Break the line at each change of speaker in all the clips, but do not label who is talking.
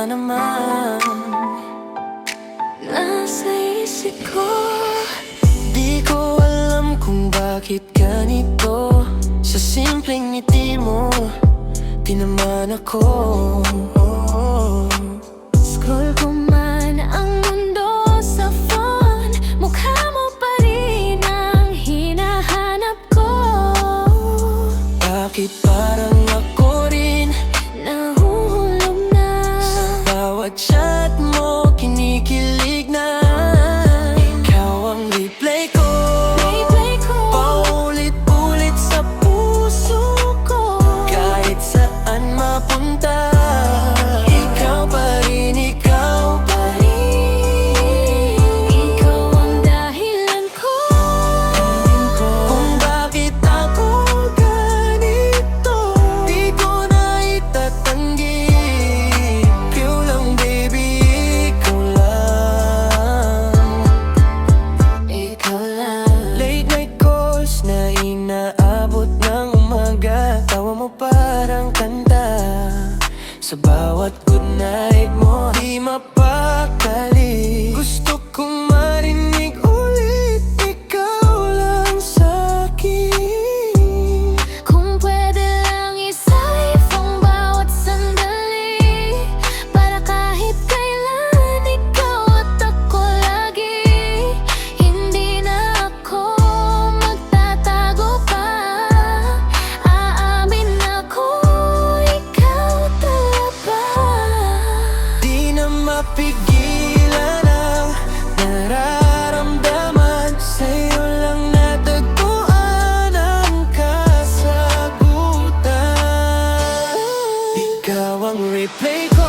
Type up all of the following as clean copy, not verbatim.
naman nasa isip ko. Di ko alam kung bakit ganito. Sa simpleng ngiti mo, tinaman ako.
Scroll ko man ang mundo sa phone, mukha mo pa rin ang hinahanap ko.
Bakit parang ako rin
Nahuhulog na
sa bawat chat mo, kinikilig na. Ikaw ang replay ko, paulit-ulit sa puso ko. Kahit saan mapunta, ikaw pa rin, ikaw pa rin.
Ikaw ang dahilan ko
Kung bakit ako ganito, di ko na itatanggi. Ikaw lang baby, ikaw lang.
Ikaw lang.
Late night calls na inaabot ng umaga. Tawa mo parang kanta sa bawat good night mo. Di mapakali, gusto kong marinig ulit, ikaw lang sa'kin.
Kung pwede lang isave ang bawat sandali, para kahit kailan ikaw at ako lagi. Hindi na ako magtatago pa, aamin ako, ikaw talaga.
Di na mapigilan ang nararamdaman. Sa'yo lang natagpuan ang kasagutan. Ikaw ang replay ko,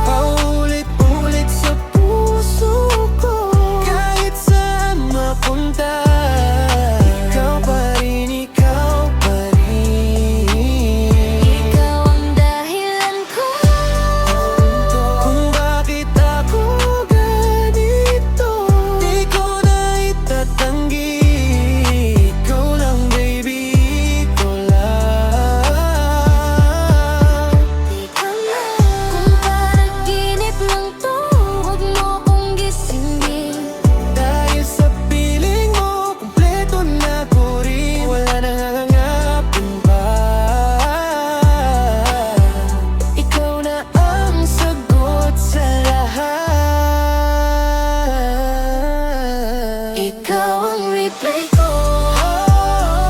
paulit-ulit sa puso ko. Kahit saan mapunta, ikaw pa rin, ikaw pa rin.
Ikaw ang dahilan ko
Kung bakit ako ganito, di ko na itatanggi. Ikaw lang baby, ikaw lang.
Ikaw lang. Kung panaginip lang to, huwag mo kong gisingin.
Dahil sa piling mo, kumpleto na ko rin. Wala nang hangangapin pa. Ikaw na ang sagot sa lahat.
Ikaw ang replay ko,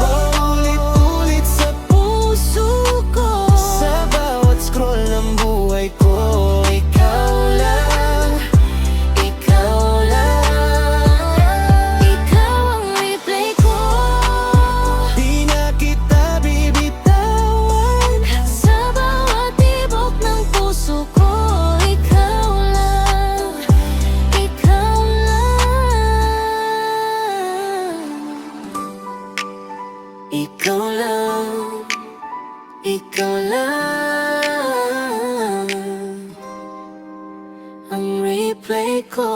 Paulit-ulit sa puso ko. Sa bawat scroll ng buhay ko, ikaw lang, ikaw lang.
ikaw ang replay ko.
Di na kita bibitawan.
Sa bawat tibok ng puso ko, ikaw lang, ikaw lang.
Ikaw lang, ikaw lang ang replay ko.